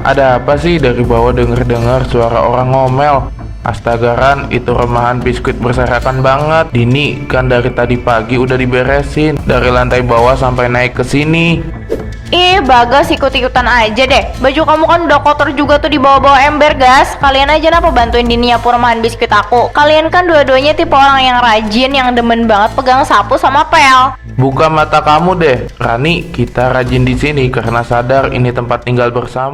Ada apa sih? Dari bawah denger-dengar suara orang ngomel. Astaga Ran, itu remahan biskuit berserakan banget. Dini, kan dari tadi pagi udah diberesin. Dari lantai bawah sampai naik ke sini. Ih, Bagas ikut-ikutan aja deh. Baju kamu kan udah kotor juga tuh di bawah-bawah ember, Gas. Kalian aja kenapa bantuin Dini nyapu remahan biskuit aku? Kalian kan dua-duanya tipe orang yang rajin, yang demen banget pegang sapu sama pel. Buka mata kamu deh, Rani. Kita rajin di sini karena sadar ini tempat tinggal bersama.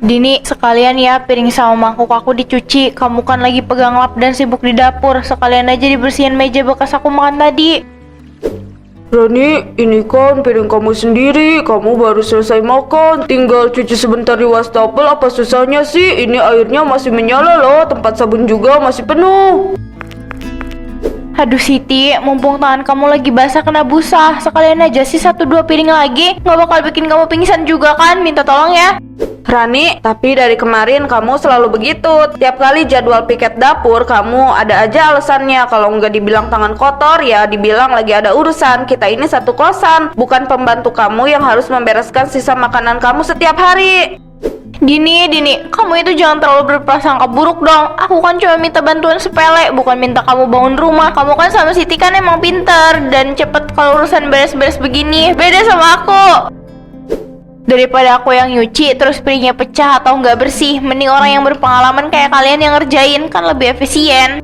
Dini, sekalian ya piring sama mangkuk aku dicuci. Kamu kan lagi pegang lap dan sibuk di dapur. Sekalian aja dibersihin meja bekas aku makan tadi. Rani, ini kan piring kamu sendiri. Kamu baru selesai makan. Tinggal cuci sebentar di wastafel. Apa susahnya sih? Ini airnya masih menyala loh. Tempat sabun juga masih penuh. Aduh Siti, mumpung tangan kamu lagi basah kena busa. Sekalian aja sih 1-2 piring lagi. Nggak bakal bikin kamu pingsan juga kan? Minta tolong ya. Rani, tapi dari kemarin kamu selalu begitu. Tiap kali jadwal piket dapur, kamu ada aja alasannya. Kalau nggak dibilang tangan kotor, ya dibilang lagi ada urusan. Kita ini satu kosan, bukan pembantu kamu yang harus membereskan sisa makanan kamu setiap hari. Dini, kamu itu jangan terlalu berprasangka buruk dong. Aku kan cuma minta bantuan sepele, bukan minta kamu bangun rumah. Kamu kan sama Siti kan emang pinter dan cepet kalau urusan beres-beres begini. Beda sama aku. Daripada aku yang nyuci terus piringnya pecah atau nggak bersih, mending orang yang berpengalaman kayak kalian yang ngerjain, kan lebih efisien.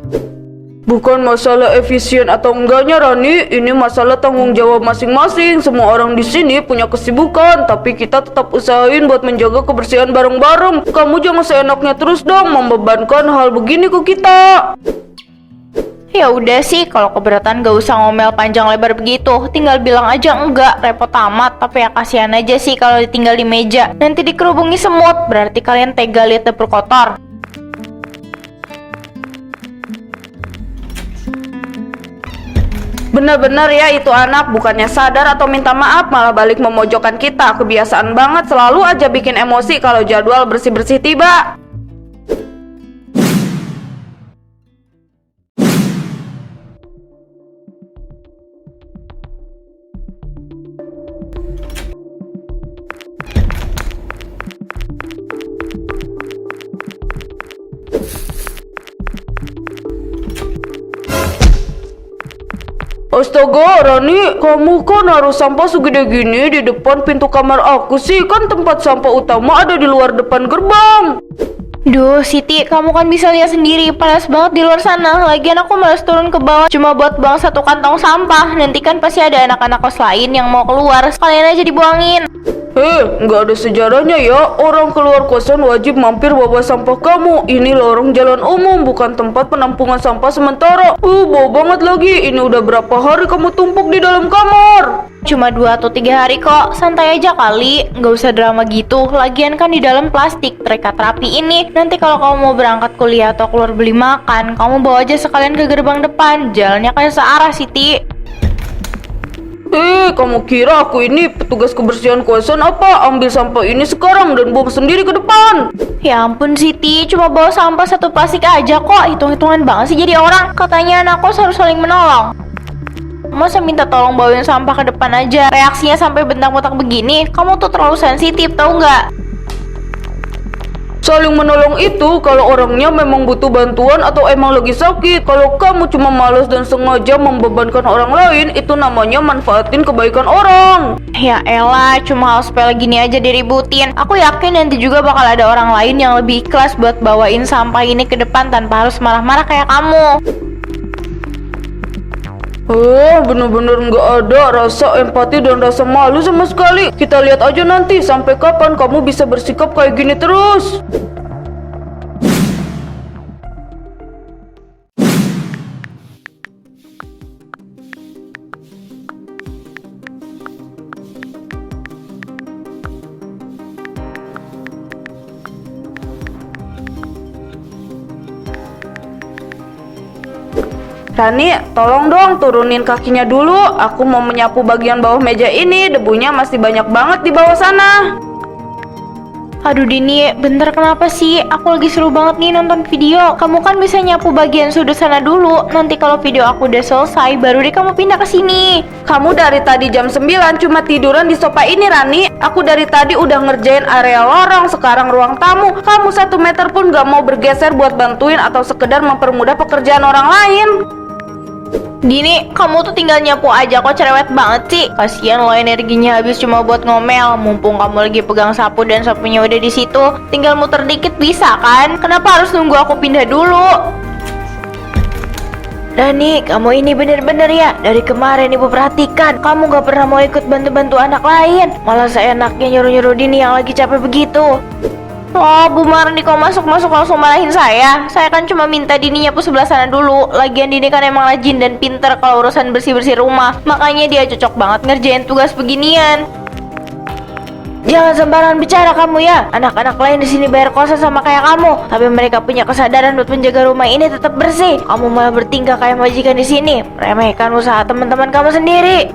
Bukan masalah efisien atau enggaknya Rani, ini masalah tanggung jawab masing-masing. Semua orang di sini punya kesibukan, tapi kita tetap usahain buat menjaga kebersihan bareng-bareng. Kamu jangan seenaknya terus dong membebankan hal begini ke kita. Ya udah sih, kalau keberatan gak usah ngomel panjang lebar begitu. Tinggal bilang aja enggak, repot amat. Tapi ya kasihan aja sih kalau ditinggal di meja. Nanti dikerubungi semut, berarti kalian tega lihat dapur kotor. Bener-bener ya itu anak, bukannya sadar atau minta maaf malah balik memojokkan kita. Kebiasaan banget selalu aja bikin emosi kalau jadwal bersih-bersih tiba. Astaga, Rani, kamu kok naruh sampah segede gini di depan pintu kamar aku sih? Kan tempat sampah utama ada di luar depan gerbang. Duh, Siti, kamu kan bisa lihat sendiri, panas banget di luar sana. Lagian aku malas turun ke bawah cuma buat buang satu kantong sampah. Nanti kan pasti ada anak-anak kos lain yang mau keluar, sekalian aja dibuangin. Nggak ada sejarahnya ya. Orang keluar kosan wajib mampir bawa sampah kamu. Ini lorong jalan umum, bukan tempat penampungan sampah sementara. Bau banget lagi. Ini udah berapa hari kamu tumpuk di dalam kamar? Cuma 2 atau 3 hari kok, santai aja kali, nggak usah drama gitu. Lagian kan di dalam plastik, terikat rapi ini. Nanti kalau kamu mau berangkat kuliah atau keluar beli makan, kamu bawa aja sekalian ke gerbang depan. Jalannya kan searah, Siti. Kamu kira aku ini petugas kebersihan kosan apa? Ambil sampah ini sekarang dan buang sendiri ke depan. Ya ampun Siti, cuma bawa sampah satu plastik aja kok. Hitung-hitungan banget sih jadi orang. Katanya anak kos harus saling menolong. Masa minta tolong bawain sampah ke depan aja, reaksinya sampai bentak-bentak begini? Kamu tuh terlalu sensitif, tau nggak? Saling menolong itu kalau orangnya memang butuh bantuan atau emang lagi sakit. Kalau kamu cuma malas dan sengaja membebankan orang lain, itu namanya manfaatin kebaikan orang. Ya elah, cuma hal sepele gini aja diributin. Aku yakin nanti juga bakal ada orang lain yang lebih ikhlas buat bawain sampah ini ke depan tanpa harus marah-marah kayak kamu. Bener-bener nggak ada rasa empati dan rasa malu sama sekali. Kita lihat aja nanti sampai kapan kamu bisa bersikap kayak gini terus. Rani, tolong dong turunin kakinya dulu. Aku mau menyapu bagian bawah meja ini. Debunya masih banyak banget di bawah sana. Aduh Dini, bentar kenapa sih? Aku lagi seru banget nih nonton video. Kamu kan bisa nyapu bagian sudut sana dulu. Nanti kalau video aku udah selesai, baru deh kamu pindah ke sini. Kamu dari tadi jam 9 cuma tiduran di sofa ini, Rani. Aku dari tadi udah ngerjain area lorong, sekarang ruang tamu. Kamu 1 meter pun gak mau bergeser buat bantuin atau sekedar mempermudah pekerjaan orang lain. Dini, kamu tuh tinggal nyapu aja kok, cerewet banget sih. Kasian lo energinya habis cuma buat ngomel. Mumpung kamu lagi pegang sapu dan sapunya udah di situ, tinggal muter dikit bisa kan? Kenapa harus nunggu aku pindah dulu? Dani, kamu ini bener-bener ya. Dari kemarin ibu perhatikan, kamu gak pernah mau ikut bantu-bantu anak lain. Malah seenaknya nyuruh-nyuruh Dini yang lagi capek begitu. Oh, Bu Marni kok masuk-masuk langsung marahin saya? Saya kan cuma minta Dini nyapu sebelah sana dulu. Lagian Dini kan emang rajin dan pinter kalau urusan bersih-bersih rumah. Makanya dia cocok banget ngerjain tugas beginian. Jangan sembarangan bicara kamu ya. Anak-anak lain di sini bayar kosan sama kayak kamu, tapi mereka punya kesadaran buat menjaga rumah ini tetap bersih. Kamu malah bertingkah kayak majikan di sini, meremehkan usaha teman-teman kamu sendiri.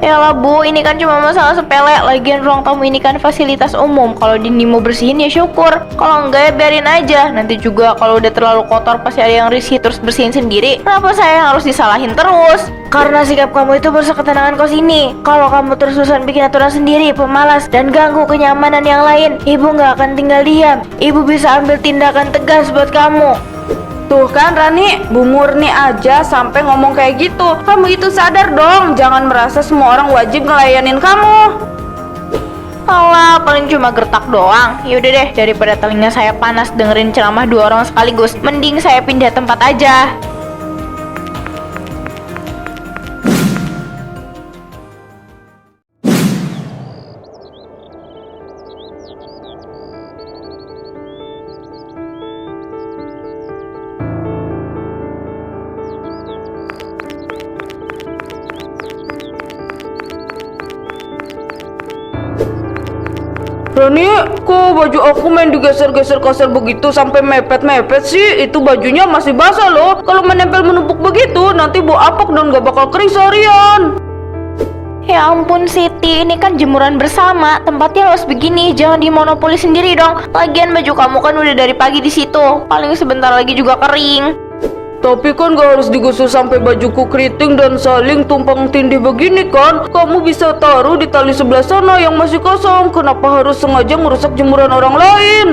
Yalah Bu, ini kan cuma masalah sepele. Lagian ruang tamu ini kan fasilitas umum. Kalau Dini mau bersihin ya syukur. Kalau enggak ya biarin aja. Nanti juga kalau udah terlalu kotor pasti ada yang risih terus bersihin sendiri. Kenapa saya yang harus disalahin terus? Karena sikap kamu itu merusak ketenangan kos ini. Kalau kamu terus-terusan bikin aturan sendiri, pemalas, dan ganggu kenyamanan yang lain, ibu nggak akan tinggal diam. Ibu bisa ambil tindakan tegas buat kamu. Tuh kan Rani, Bu Murni aja sampai ngomong kayak gitu. Kamu itu sadar dong, jangan merasa semua orang wajib ngelayanin kamu. Alah, paling cuma gertak doang. Yaudah deh, daripada telinga saya panas dengerin ceramah 2 orang sekaligus, mending saya pindah tempat aja. Rani, kok baju aku main digeser-geser kasar begitu sampai mepet-mepet sih? Itu bajunya masih basah loh. Kalau menempel menumpuk begitu, nanti bau apek dan gak bakal kering seharian. Ya ampun Siti, ini kan jemuran bersama. Tempatnya luas begini, jangan dimonopoli sendiri dong. Lagian baju kamu kan udah dari pagi di situ. Paling sebentar lagi juga kering. Tapi kan gak harus digosok sampai bajuku keriting dan saling tumpang tindih begini kan. Kamu bisa taruh di tali sebelah sana yang masih kosong. Kenapa harus sengaja merusak jemuran orang lain?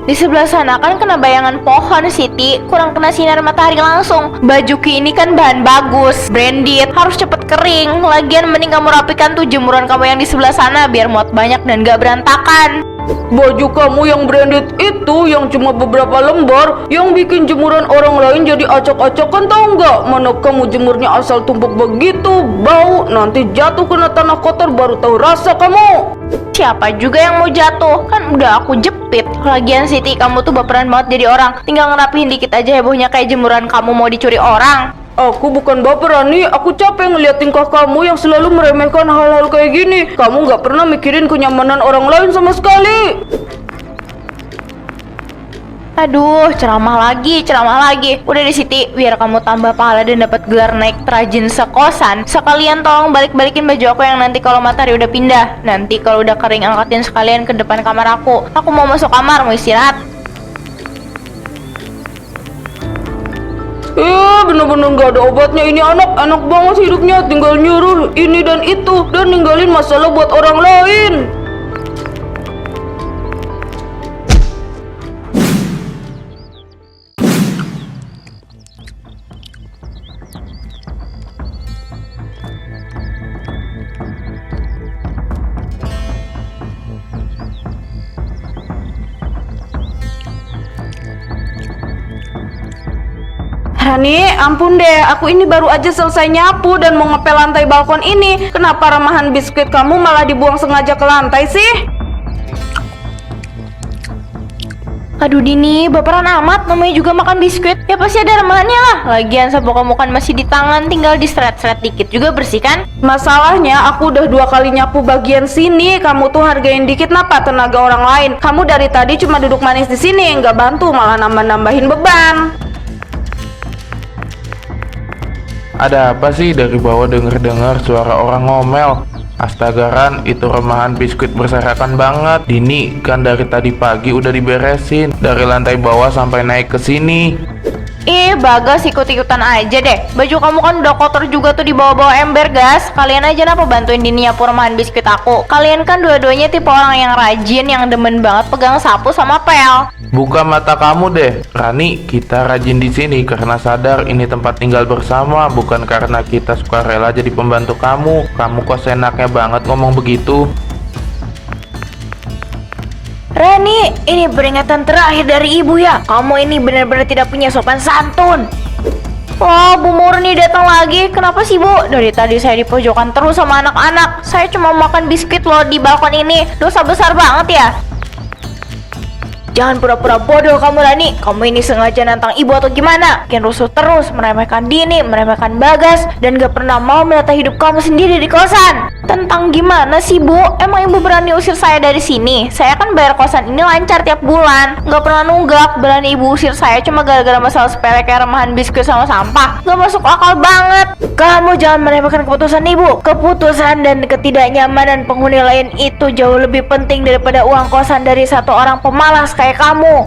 Di sebelah sana kan kena bayangan pohon Siti, kurang kena sinar matahari langsung. Bajuku ini kan bahan bagus, branded, harus cepet kering. Lagian mending kamu rapikan tuh jemuran kamu yang di sebelah sana biar muat banyak dan gak berantakan. Baju kamu yang branded itu yang cuma beberapa lembar yang bikin jemuran orang lain jadi acak-acakan, tau nggak? Mana kamu jemurnya asal tumpuk begitu, bau, nanti jatuh kena tanah kotor baru tahu rasa kamu. Siapa juga yang mau jatuh? Kan udah aku jepit. Lagian Siti, kamu tuh baperan banget jadi orang. Tinggal ngerapihin dikit aja hebohnya kayak jemuran kamu mau dicuri orang. Aku bukan baper Rani, aku capek ngeliat tingkah kamu yang selalu meremehkan hal-hal kayak gini. Kamu gak pernah mikirin kenyamanan orang lain sama sekali. Aduh, ceramah lagi. Udah deh Siti, biar kamu tambah pahala dan dapat gelar naik terajin sekosan. Sekalian tolong balik-balikin baju aku yang nanti kalau matahari udah pindah. Nanti kalau udah kering angkatin sekalian ke depan kamar aku. Aku mau masuk kamar, mau istirahat. Bener-bener gak ada obatnya ini anak. Enak banget hidupnya, tinggal nyuruh ini dan itu dan ninggalin masalah buat orang lain. Rani, ampun deh, aku ini baru aja selesai nyapu dan mau ngepel lantai balkon ini. Kenapa remahan biskuit kamu malah dibuang sengaja ke lantai sih? Aduh Dini, baperan amat, namanya juga makan biskuit. Ya pasti ada remahannya lah. Lagian sapu kamu kan masih di tangan, tinggal di seret-seret dikit juga bersih kan? Masalahnya aku udah 2 kali nyapu bagian sini. Kamu tuh hargain dikit napa tenaga orang lain. Kamu dari tadi cuma duduk manis di sini, nggak bantu malah nambah-nambahin beban. Ada apa sih? Dari bawah denger-dengar suara orang ngomel. Astaga Ran, itu remahan biskuit berserakan banget. Dini, kan dari tadi pagi udah diberesin. Dari lantai bawah sampai naik ke sini. Ih, Bagas ikut-ikutan aja deh. Baju kamu kan udah kotor juga tuh di bawah-bawah ember, Gas. Kalian aja kenapa bantuin Dini nyapu remahan biskuit aku? Kalian kan dua-duanya tipe orang yang rajin, yang demen banget pegang sapu sama pel. Buka mata kamu deh, Rani. Kita rajin di sini karena sadar ini tempat tinggal bersama, bukan karena kita suka rela jadi pembantu kamu. Kamu kok senaknya banget ngomong begitu. Rani, ini peringatan terakhir dari ibu ya. Kamu ini benar-benar tidak punya sopan santun. Wah, Bu Murni datang lagi. Kenapa sih, Bu? Dari tadi saya di pojokan terus sama anak-anak. Saya cuma makan biskuit loh di balkon ini. Dosa besar banget ya. Jangan pura-pura bodoh kamu, Rani. Kamu ini sengaja nantang ibu atau gimana? Bikin rusuh terus, meremehkan Dini, meremehkan Bagas, dan gak pernah mau menata hidup kamu sendiri di kosan. Tentang gimana sih, Bu? Emang ibu berani usir saya dari sini? Saya kan bayar kosan ini lancar tiap bulan. Gak pernah nunggak. Berani ibu usir saya cuma gara-gara masalah sepele kayak remahan biskuit sama sampah. Gak masuk akal banget. Kamu jangan meremehkan keputusan ibu. Keputusan dan ketidaknyamanan penghuni lain itu jauh lebih penting daripada uang kosan dari satu orang pemalas kayak kamu.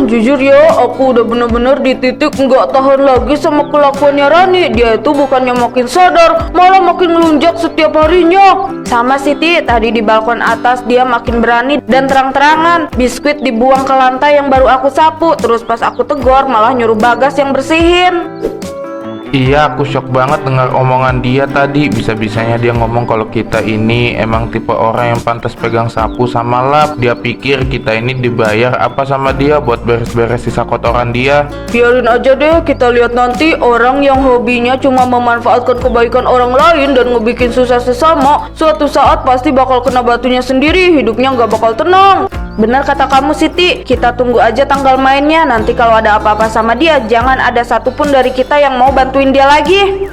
Jujur ya, aku udah bener-bener di titik nggak tahan lagi sama kelakuannya Rani. Dia itu bukannya makin sadar, malah makin melunjak setiap harinya. Sama Siti, tadi di balkon atas dia makin berani dan terang-terangan. Biskuit dibuang ke lantai yang baru aku sapu. Terus pas aku tegur, malah nyuruh Bagas yang bersihin. Iya, aku shock banget dengar omongan dia tadi. Bisa-bisanya dia ngomong kalau kita ini emang tipe orang yang pantas pegang sapu sama lap. Dia pikir kita ini dibayar apa sama dia buat beres-beres sisa kotoran dia. Biarin aja deh, kita lihat nanti. Orang yang hobinya cuma memanfaatkan kebaikan orang lain dan ngebikin susah sesama, suatu saat pasti bakal kena batunya sendiri, hidupnya nggak bakal tenang. Benar kata kamu Siti, kita tunggu aja tanggal mainnya. Nanti kalau ada apa-apa sama dia, jangan ada satupun dari kita yang mau bantuin dia lagi.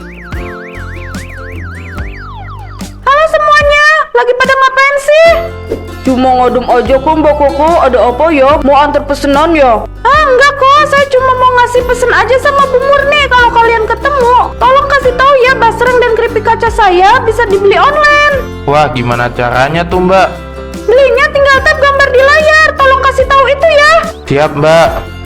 Halo semuanya, lagi pada ngapain sih? Cuma ngadem aja kok Mbak Koko, ada apa ya? Mau antar pesenan ya? Ah enggak kok, saya cuma mau ngasih pesen aja sama Bu Murni. Kalau kalian ketemu, tolong kasih tahu ya basreng dan keripik kaca saya bisa dibeli online. Wah, gimana caranya tuh Mbak? Belinya tinggal tap gambar di layar, tolong kasih tahu itu ya. Siap Mbak.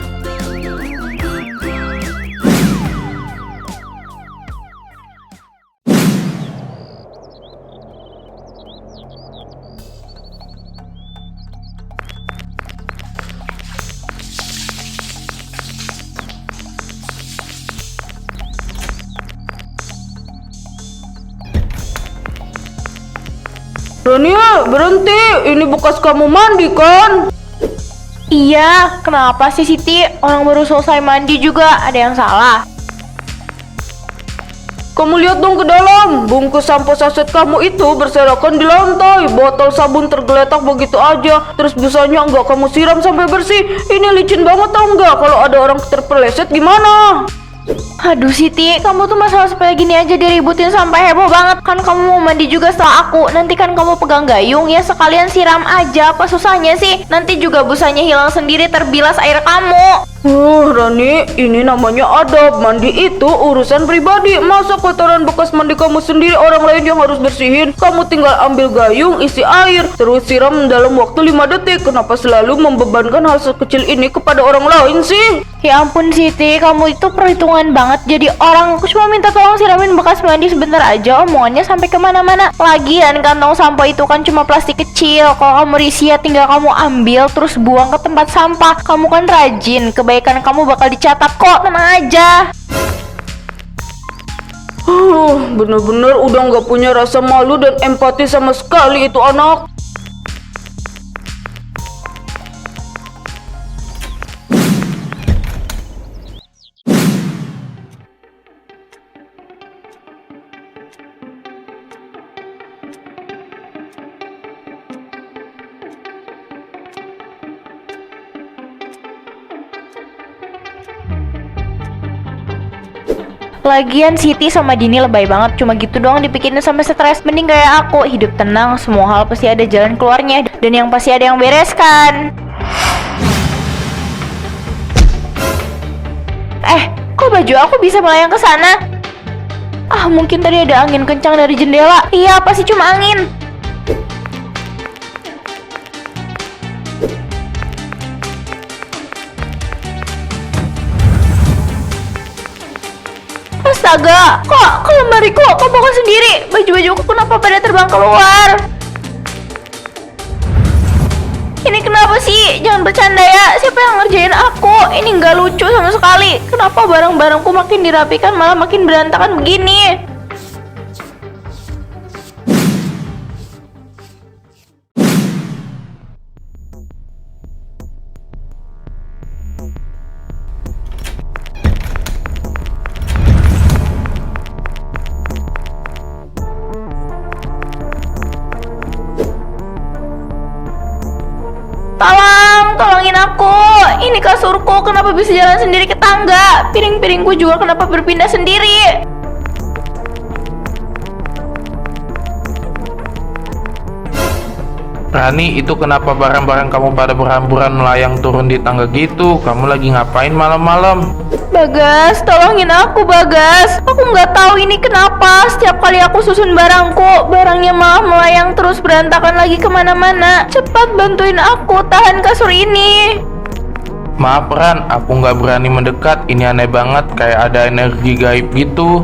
Rania, berhenti. Ini bekas kamu mandi kan? Iya, kenapa sih Siti? Orang baru selesai mandi juga, ada yang salah. Kamu lihat dong ke dalam. Bungkus sampo saset kamu itu berserakan di lantai. Botol sabun tergeletak begitu aja. Terus busanya nggak kamu siram sampai bersih. Ini licin banget tau nggak? Kalau ada orang terpeleset gimana? Aduh Siti, kamu tuh masalah sepele gini aja diributin sampai heboh banget. Kan kamu mau mandi juga setelah aku. Nanti kan kamu pegang gayung, ya sekalian siram aja. Apa susahnya sih? Nanti juga busanya hilang sendiri terbilas air kamu. Rani, ini namanya adab. Mandi itu urusan pribadi. Masa kotoran bekas mandi kamu sendiri orang lain yang harus bersihin? Kamu tinggal ambil gayung, isi air, terus siram dalam waktu 5 detik. Kenapa selalu membebankan hal sekecil ini kepada orang lain sih? Ya ampun Siti, kamu itu perhitungan banget jadi orang. Aku cuma minta tolong siramin bekas mandi sebentar aja, omongannya sampai kemana-mana. Lagian kantong sampah itu kan cuma plastik kecil. Kalau kamu risih ya tinggal kamu ambil terus buang ke tempat sampah. Kamu kan rajin, kebaikan kamu bakal dicatat kok, tenang aja. Bener-bener udah nggak punya rasa malu dan empati sama sekali itu anak. Lagian Siti sama Dini lebay banget, cuma gitu doang dipikirin sampai stres. Mending kayak aku, hidup tenang, semua hal pasti ada jalan keluarnya, dan yang pasti ada yang bereskan. Kok baju aku bisa melayang ke sana? Mungkin tadi ada angin kencang dari jendela. Iya, pasti cuma angin. Astaga, kok lemariku kebongkar sendiri? Baju-bajuku kenapa pada terbang keluar? Ini kenapa sih? Jangan bercanda ya. Siapa yang ngerjain aku? Ini nggak lucu sama sekali. Kenapa barang-barangku makin dirapikan malah makin berantakan begini? Tolongin aku. Ini kasurku kenapa bisa jalan sendiri ke tangga? Piring-piringku juga kenapa berpindah sendiri? Rani, itu kenapa barang-barang kamu pada berhamburan melayang turun di tangga gitu? Kamu lagi ngapain malam-malam? Bagas, tolongin aku Bagas. Aku nggak tahu ini kenapa. Setiap kali aku susun barangku, barangnya malah melayang terus berantakan lagi kemana-mana. Cepat bantuin aku tahan kasur ini. Maaf Ran, aku nggak berani mendekat. Ini aneh banget, kayak ada energi gaib gitu.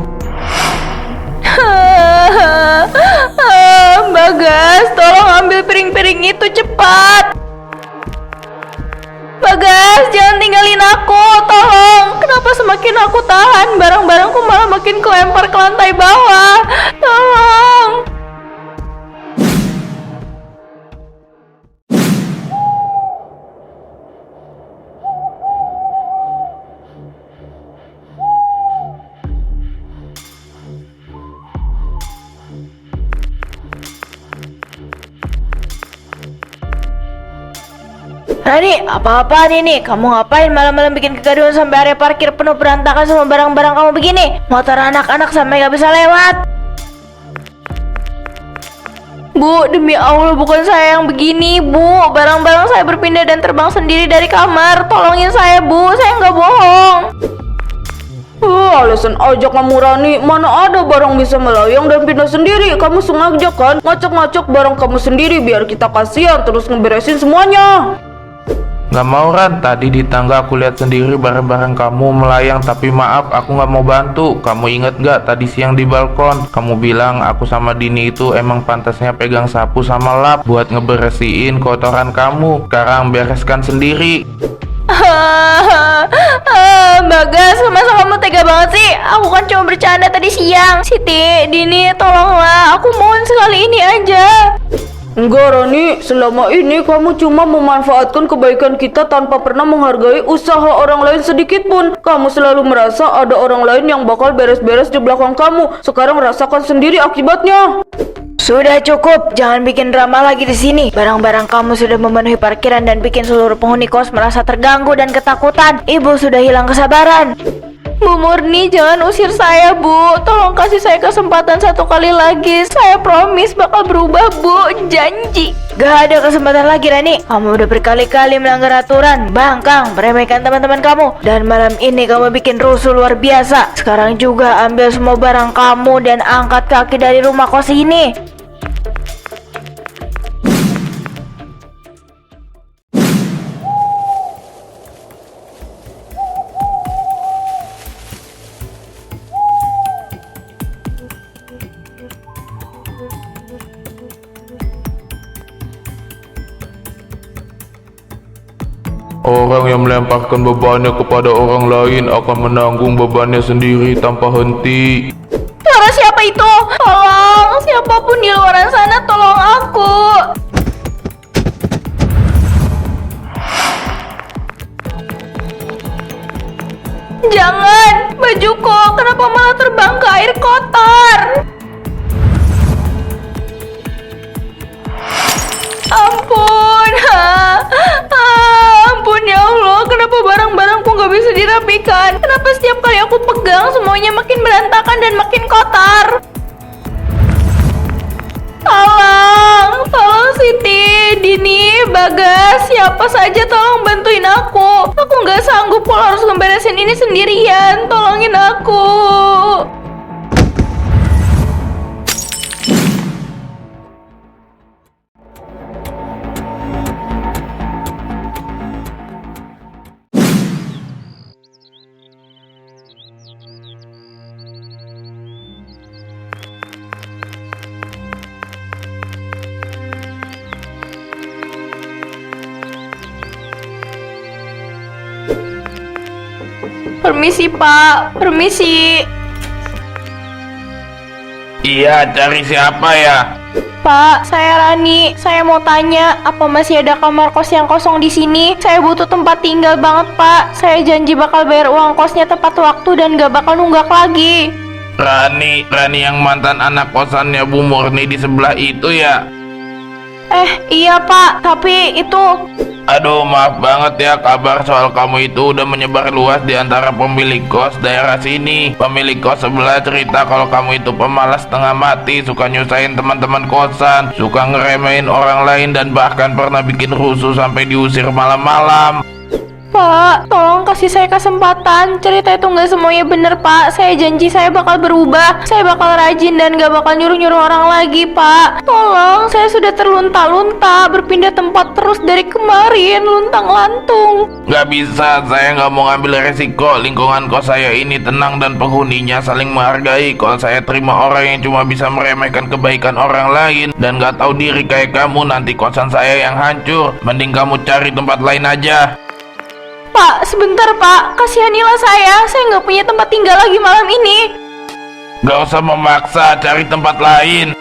Bagas, tolong ambil piring-piring itu cepat. Bagas, jangan tinggalin aku, tolong. Kenapa semakin aku tahan, barang-barangku malah makin kelempar ke lantai bawah. Tolong. Rani, apa-apaan ini? Kamu ngapain malam-malam bikin kegaduhan sampai area parkir penuh berantakan sama barang-barang kamu begini? Motor anak-anak sampai gak bisa lewat. Bu, demi Allah bukan saya yang begini, Bu. Barang-barang saya berpindah dan terbang sendiri dari kamar. Tolongin saya, Bu. Saya nggak bohong. Alasan aja kamu Rani. Mana ada barang bisa melayang dan pindah sendiri? Kamu sengaja kan ngacak-ngacak barang kamu sendiri biar kita kasihan terus ngeberesin semuanya. Gak mau Ran, tadi di tangga aku lihat sendiri barang-barang kamu melayang. Tapi maaf, aku gak mau bantu. Kamu inget gak tadi siang di balkon kamu bilang aku sama Dini itu emang pantasnya pegang sapu sama lap buat ngebersihin kotoran kamu. Sekarang bereskan sendiri. Bagas, masa kamu tega banget sih? Aku kan cuma bercanda tadi siang. Siti, Dini, tolonglah. Aku mohon sekali ini aja. Enggak Rani, selama ini kamu cuma memanfaatkan kebaikan kita tanpa pernah menghargai usaha orang lain sedikit pun. Kamu selalu merasa ada orang lain yang bakal beres-beres di belakang kamu. Sekarang rasakan sendiri akibatnya. Sudah cukup, jangan bikin drama lagi di sini. Barang-barang kamu sudah memenuhi parkiran dan bikin seluruh penghuni kos merasa terganggu dan ketakutan. Ibu sudah hilang kesabaran. Bu Murni, jangan usir saya, Bu. Tolong kasih saya kesempatan satu kali lagi. Saya promise bakal berubah, Bu. Janji. Gak ada kesempatan lagi, Rani. Kamu udah berkali-kali melanggar aturan, bangkang, meremehkan teman-teman kamu. Dan malam ini kamu bikin rusuh luar biasa. Sekarang juga ambil semua barang kamu dan angkat kaki dari rumah kos ini. Orang yang melemparkan bebannya kepada orang lain akan menanggung bebannya sendiri tanpa henti. Suara siapa itu? Tolong, siapapun di luar sana, tolong aku. Jangan, bajuku kenapa malah terbang ke air kotor? Ampun, ampun ya Allah, kenapa barang-barangku nggak bisa dirapikan? Kenapa setiap kali aku pegang semuanya makin berantakan dan makin kotor? Tolong Siti, Dini, Bagas, siapa saja tolong bantuin aku. Aku nggak sanggup kalau harus ngeberesin ini sendirian. Tolongin aku. Permisi Pak, permisi. Iya, cari siapa ya? Pak, saya Rani. Saya mau tanya, apa masih ada kamar kos yang kosong di sini? Saya butuh tempat tinggal banget, Pak. Saya janji bakal bayar uang kosnya tepat waktu dan gak bakal nunggak lagi. Rani yang mantan anak kosannya Bu Murni di sebelah itu ya? Iya Pak, tapi itu... Aduh, maaf banget ya, kabar soal kamu itu udah menyebar luas di antara pemilik kos daerah sini. Pemilik kos sebelah cerita kalau kamu itu pemalas setengah mati, suka nyusahin teman-teman kosan, suka ngeremehin orang lain, dan bahkan pernah bikin rusuh sampai diusir malam-malam. Pak, tolong kasih saya kesempatan. Cerita itu nggak semuanya bener, Pak. Saya janji saya bakal berubah. Saya bakal rajin dan gak bakal nyuruh-nyuruh orang lagi, Pak. Tolong, saya sudah terlunta-lunta, berpindah tempat terus dari kemarin, luntang-lantung. Gak bisa, saya nggak mau ngambil resiko. Lingkungan kos saya ini tenang dan penghuninya saling menghargai. Kalau saya terima orang yang cuma bisa meremehkan kebaikan orang lain dan gak tahu diri kayak kamu, nanti kosan saya yang hancur. Mending kamu cari tempat lain aja. Pak, sebentar Pak, kasihanilah saya nggak punya tempat tinggal lagi malam ini. Gak usah memaksa, cari tempat lain.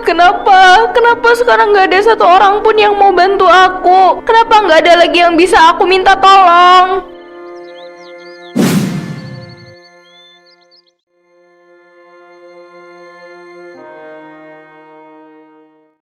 Kenapa sekarang nggak ada satu orang pun yang mau bantu aku? Kenapa nggak ada lagi yang bisa aku minta tolong?